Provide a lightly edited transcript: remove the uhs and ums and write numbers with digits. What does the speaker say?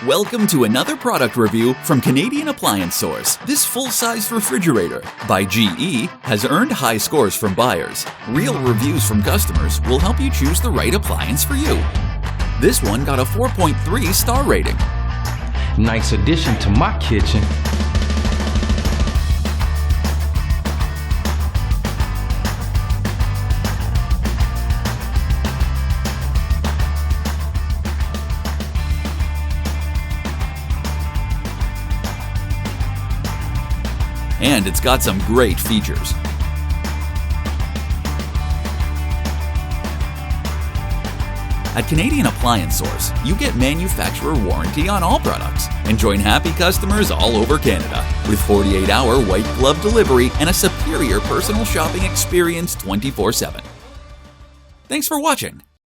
Welcome to another product review from Canadian Appliance Source. This full-size refrigerator by GE has earned high scores from buyers. Real reviews from customers will help you choose the right appliance for you. This one got a 4.3 star rating. Nice addition to my kitchen. And it's got some great features. At Canadian Appliance Source, you get manufacturer warranty on all products and join happy customers all over Canada with 48-hour white glove delivery and a superior personal shopping experience 24/7. Thanks for watching.